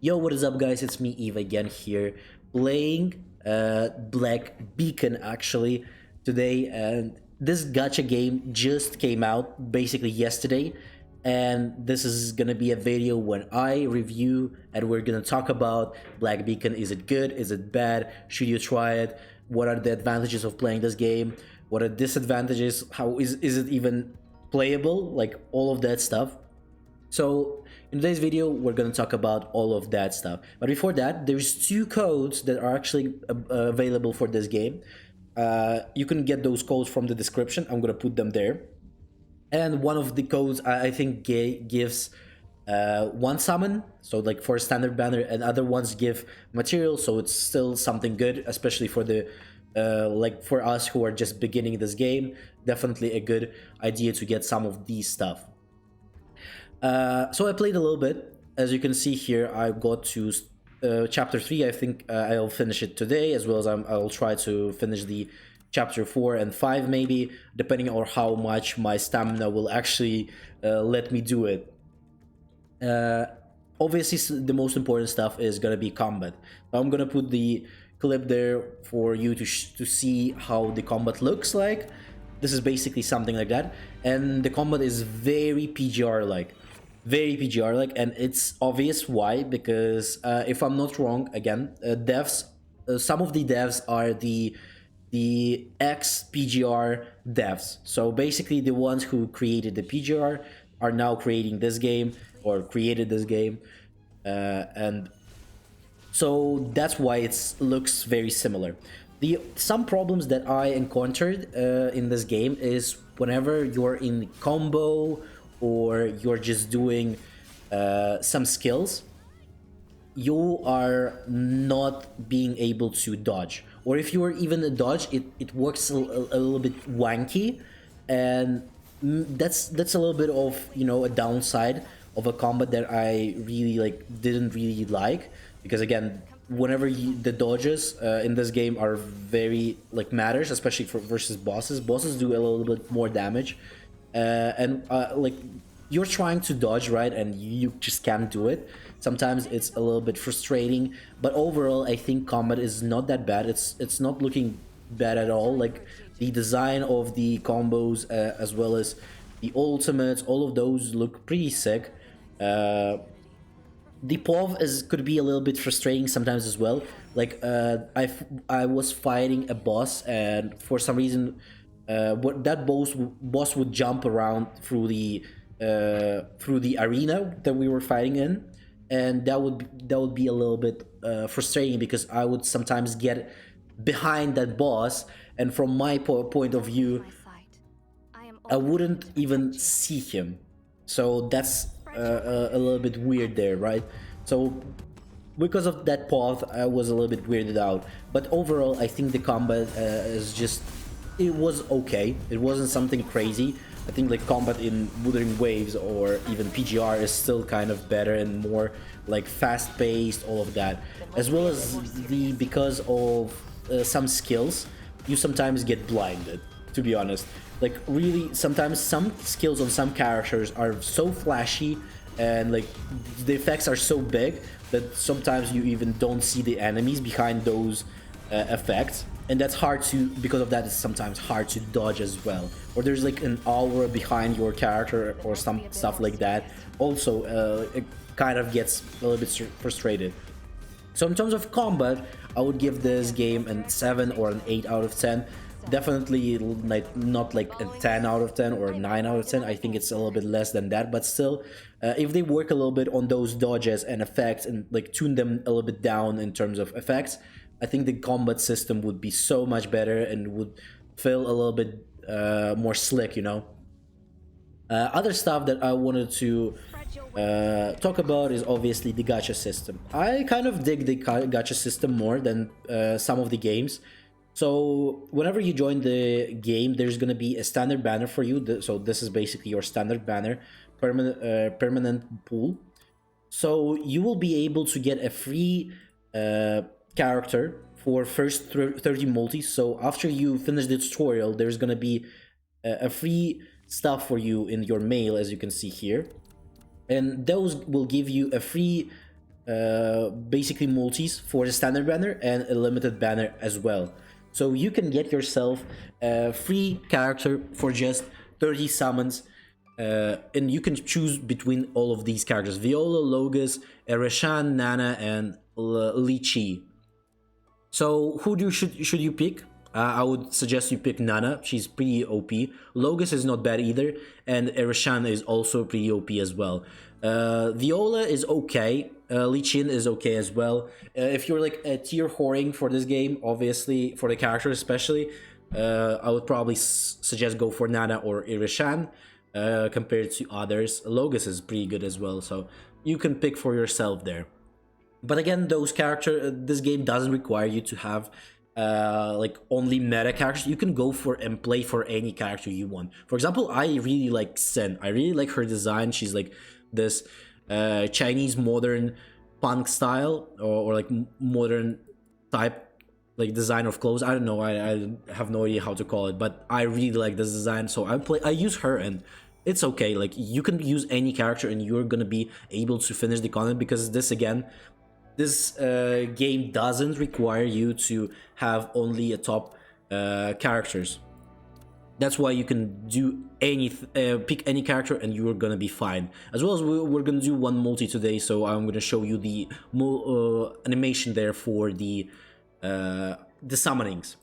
Yo, what is up, guys? It's me, Eve, again here, playing Black Beacon actually today. And this gacha game just came out basically yesterday, and this is gonna be a video when I review and we're gonna talk about Black Beacon. Is it good? Is it bad? Should you try it? What are the advantages of playing this game? What are disadvantages? How is it even playable? Like all of that stuff. So in today's video, we're going to talk about all of that stuff. But before that, there's two codes that are actually available for this game. You can get those codes from the description. I'm going to put them there. And one of the codes I think gives one summon, so like for a standard banner, and other ones give material, so it's still something good, especially for the like for us who are just beginning this game. Definitely a good idea to get some of these stuff. So I played a little bit. As you can see here, I got to chapter 3. I think I'll finish it today, as well as I'll try to finish the chapter 4 and 5 maybe, depending on how much my stamina will actually let me do it. Obviously, the most important stuff is gonna be combat. I'm gonna put the clip there for you to see how the combat looks like. This is basically something like that, and the combat is very PGR-like. Very PGR-like, and it's obvious why, because if I'm not wrong, again, devs, some of the devs are the ex-PGR devs. So basically the ones who created the PGR are now creating this game, or created this game, and so that's why it looks very similar. Some problems that I encountered in this game is whenever you're in combo or you're just doing some skills, you are not being able to dodge. Or if you are even a dodge, it works a little bit wanky, and that's a little bit of, you know, a downside of a combat that I really didn't really like, because again, whenever the dodges in this game are very matters, especially for versus bosses. Bosses do a little bit more damage, and like you're trying to dodge, right, and you just can't do it. Sometimes it's a little bit frustrating, but overall I think combat is not that bad. It's not looking bad at all. Like the design of the combos, as well as the ultimates, all of those look pretty sick. The POV could be a little bit frustrating sometimes as well. Like I was fighting a boss, and for some reason, what that boss would jump around through the arena that we were fighting in, and that would be a little bit frustrating, because I would sometimes get behind that boss, and from my point of view, I wouldn't even see him. So that's a little bit weird there, right? So because of that path, I was a little bit weirded out. But overall, I think the combat is just, it was okay. It wasn't something crazy. I think like combat in Wuthering Waves or even PGR is still kind of better and more like fast-paced, all of that, as well as because of some skills, you sometimes get blinded, to be honest. Like really, sometimes some skills on some characters are so flashy, and like the effects are so big that sometimes you even don't see the enemies behind those effects, and that's hard to, because of that, it's sometimes hard to dodge as well. Or there's like an aura behind your character or some stuff like that. Also, it kind of gets a little bit frustrated. So in terms of combat, I would give this game a 7 or an 8 out of 10. Definitely not like a 10 out of 10 or a 9 out of 10. I think it's a little bit less than that, but still, if they work a little bit on those dodges and effects and like tune them a little bit down in terms of effects, I think the combat system would be so much better and would feel a little bit more slick, you know. Other stuff that I wanted to talk about is obviously the gacha system. I kind of dig the gacha system more than some of the games. So whenever you join the game, there's gonna be a standard banner for you. So this is basically your standard banner, permanent pool. So you will be able to get a free character for first 30 multis. So after you finish the tutorial, there's gonna be a free stuff for you in your mail, as you can see here, and those will give you a free basically multis for the standard banner and a limited banner as well. So you can get yourself a free character for just 30 summons, and you can choose between all of these characters: Viola, Logus, Ereshan, Nana, and Li Chi. So who should you pick? I would suggest you pick Nana. She's pretty OP. Logus is not bad either, and Ereshan is also pretty OP as well. Viola is okay. Lee Chin is okay as well. If you're like a tier whoring for this game, obviously for the character especially, I would probably suggest go for Nana or Ereshan compared to others. Logus is pretty good as well, so you can pick for yourself there. But again, this game doesn't require you to have like only meta characters. You can go for and play for any character you want. For example, I really like Sen. I really like her design. She's like this Chinese modern punk style, or like modern type like design of clothes. I don't know. I have no idea how to call it, but I really like this design. So I use her, and it's okay. Like, you can use any character and you're gonna be able to finish the content, because this game doesn't require you to have only a top characters. That's why you can do pick any character and you're gonna be fine. As well as we're gonna do one multi today, so I'm gonna show you the animation there for the summonings.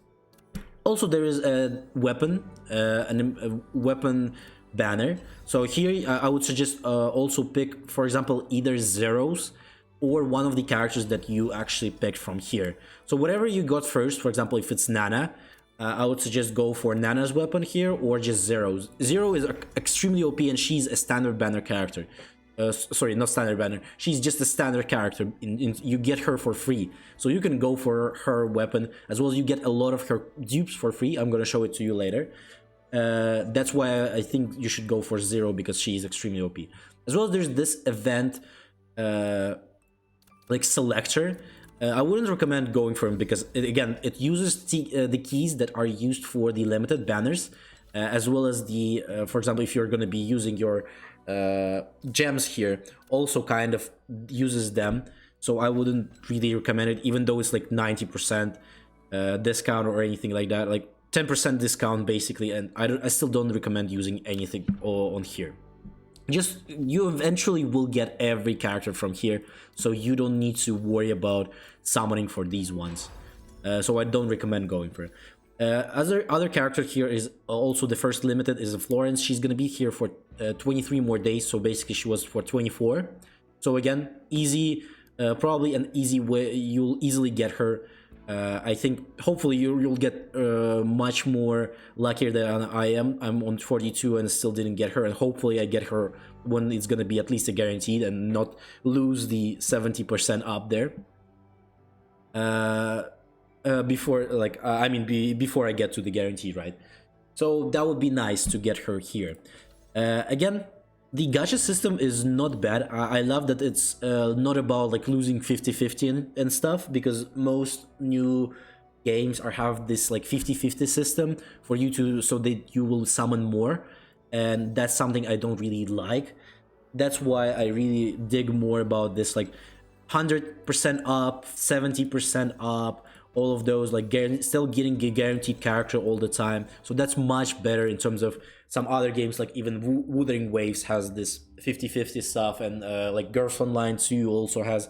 Also, there is a weapon, a weapon banner. So here I would suggest also pick, for example, either Zeros or one of the characters that you actually picked from here. So whatever you got first, for example, if it's Nana, I would suggest go for Nana's weapon here, or just Zero's. Zero is extremely OP, and she's a standard banner character. Sorry, not standard banner. She's just a standard character. You get her for free, so you can go for her weapon, as well as you get a lot of her dupes for free. I'm gonna show it to you later. That's why I think you should go for Zero, because she is extremely OP. As well as there's this event like selector. I wouldn't recommend going for him, because it uses the keys that are used for the limited banners, as well as the for example, if you're going to be using your gems here, also kind of uses them. So I wouldn't really recommend it, even though it's like 90% discount or anything like that, like 10% discount basically, and I still don't recommend using anything on here. Just, you eventually will get every character from here, so you don't need to worry about summoning for these ones. So I don't recommend going for it. Other character here is also the first limited, is a Florence. She's gonna be here for 23 more days, so basically she was for 24. So again, easy, probably an easy way. You'll easily get her. I think hopefully you'll get much more luckier than I am. I'm on 42 and still didn't get her, and hopefully I get her when it's gonna be at least a guaranteed and not lose the 70% up there. Before I get to the guarantee, right? So that would be nice to get her here. Again, the gacha system is not bad. I love that it's not about like losing 50-50 and stuff, because most new games have this like 50-50 system for you to, so that you will summon more, and that's something I don't really like. That's why I really dig more about this, like 100% up, 70% up, all of those, like still getting a guaranteed character all the time. So that's much better in terms of some other games, like even Wuthering Waves has this 50-50 stuff, and like Girls Online 2 also has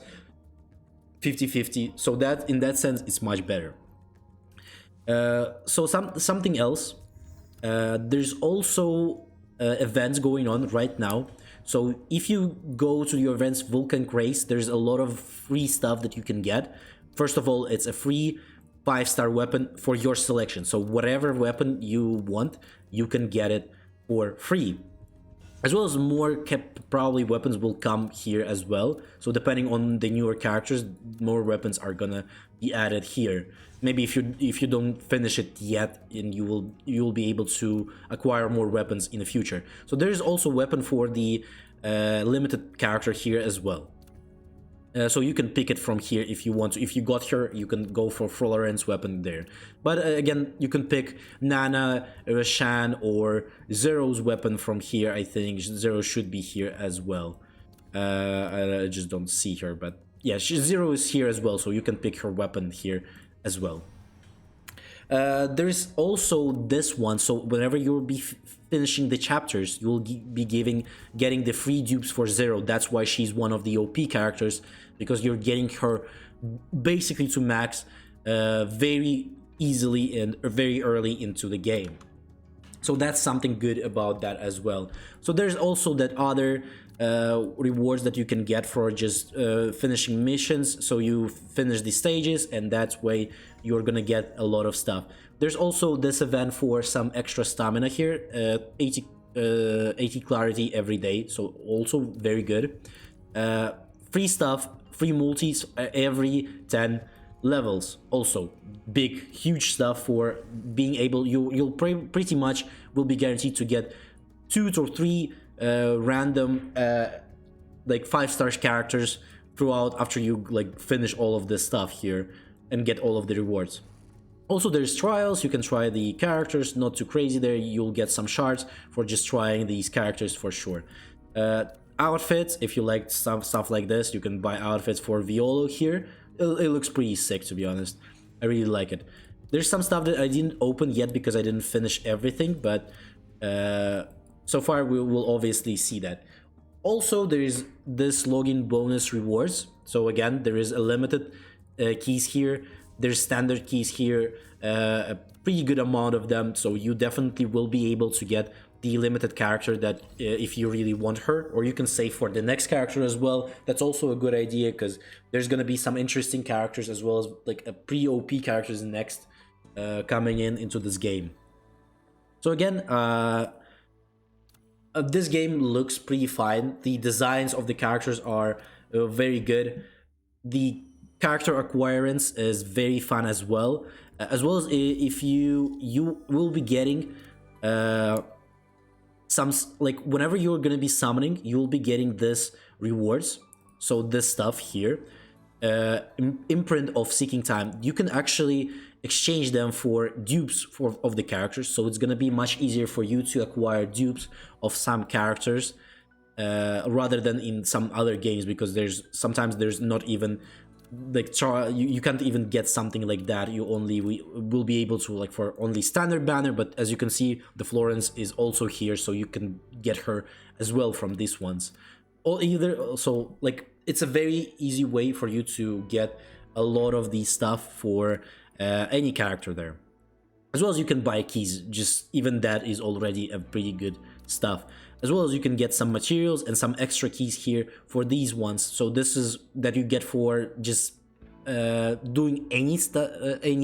50-50. So that, in that sense, it's much better. So something else, there's also events going on right now. So if you go to your events Vulcan Craze, there's a lot of free stuff that you can get. First of all, it's a free 5-star weapon for your selection. So whatever weapon you want, you can get it for free. As well as more probably weapons will come here as well. So depending on the newer characters, more weapons are gonna be added here. Maybe if you don't finish it yet, and you will be able to acquire more weapons in the future. So there's also weapon for the limited character here as well. So you can pick it from here if you want to. If you got her, you can go for Florence weapon there. But again, you can pick Nana, Rashan, or Zero's weapon from here. I think Zero should be here as well. I just don't see her, but yeah, Zero is here as well, so you can pick her weapon here as well. There is also this one, so whenever you'll be finishing the chapters, you'll be getting the free dupes for Zero. That's why she's one of the OP characters, because you're getting her basically to max very easily and very early into the game. So that's something good about that as well. So there's also that other rewards that you can get for just finishing missions. So you finish the stages, and that's way you're gonna get a lot of stuff. There's also this event for some extra stamina here, 80 clarity every day, so also very good. Free stuff, free multis every 10 levels, also big huge stuff for being able, you'll pretty much will be guaranteed to get 2 to 3 random like 5-star characters throughout after you like finish all of this stuff here and get all of the rewards. Also there's trials, you can try the characters, not too crazy there, you'll get some shards for just trying these characters for sure. Outfits, if you like stuff like this, you can buy outfits for Violo here. It looks pretty sick, to be honest. I really like it. There's some stuff that I didn't open yet because I didn't finish everything, but so far we will obviously see that. Also, there is this login bonus rewards. So again, there is a limited keys here. There's standard keys here, a pretty good amount of them. So you definitely will be able to get the limited character that if you really want her, or you can save for the next character as well. That's also a good idea because there's gonna be some interesting characters as well as like a pre-OP characters next coming into this game. So again, this game looks pretty fine. The designs of the characters are very good. The character acquirance is very fun as well as if you will be getting some, like whenever you're gonna be summoning, you'll be getting this rewards. So this stuff here, imprint of seeking time, you can actually exchange them for dupes of the characters. So it's gonna be much easier for you to acquire dupes of some characters rather than in some other games, because sometimes there's not even like you can't even get something like that. You only will be able to like for only standard banner, but as you can see, the Florence is also here, so you can get her as well from these ones. Or either, so like it's a very easy way for you to get a lot of these stuff for any character there, as well as you can buy keys. Just even that is already a pretty good stuff, as well as you can get some materials and some extra keys here for these ones. So this is that you get for just doing any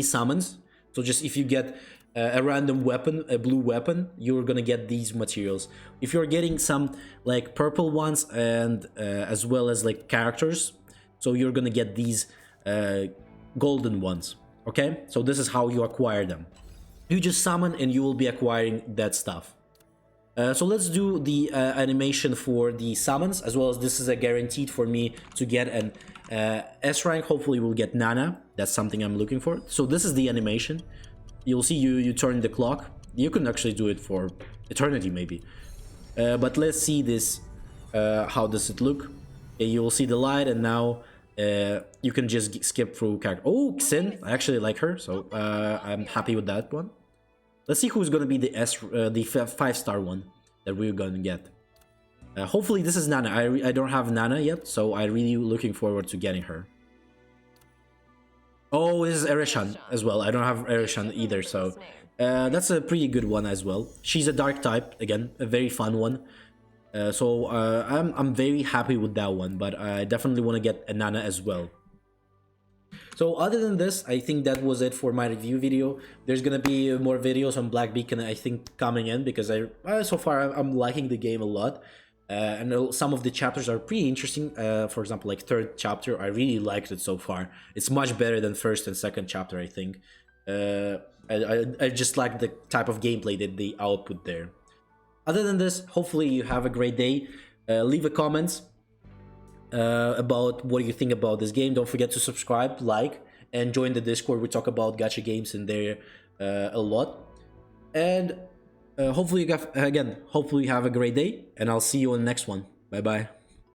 summons. So just if you get a random weapon, a blue weapon, you're gonna get these materials. If you're getting some like purple ones and as well as like characters, so you're gonna get these golden ones. Okay, so this is how you acquire them. You just summon and you will be acquiring that stuff. So let's do the animation for the summons, as well as this is a guaranteed for me to get an S rank. Hopefully we'll get Nana. That's something I'm looking for. So this is the animation. You'll see you turn the clock. You can actually do it for eternity maybe. But let's see this, how does it look. You'll see the light, and now you can just skip through character. Oh, Xin, I actually like her, so I'm happy with that one. Let's see who's gonna be the 5-star one that we're gonna get. Hopefully this is Nana. I don't have Nana yet, so I'm really looking forward to getting her. Oh, this is Erishan as well. I don't have Erishan either, so that's a pretty good one as well. She's a dark type, again, a very fun one. So I'm very happy with that one, but I definitely want to get a Nana as well. So other than this, I think that was it for my review video. There's gonna be more videos on Black Beacon, I think, coming in, because so far I'm liking the game a lot. And some of the chapters are pretty interesting. For example, like third chapter, I really liked it so far. It's much better than first and second chapter, I think. I just like the type of gameplay that they output there. Other than this, hopefully you have a great day. Leave a comment about what you think about this game. Don't forget to subscribe, like, and join the Discord. We talk about gacha games in there a lot. And hopefully you have a great day, and I'll see you on the next one. Bye bye.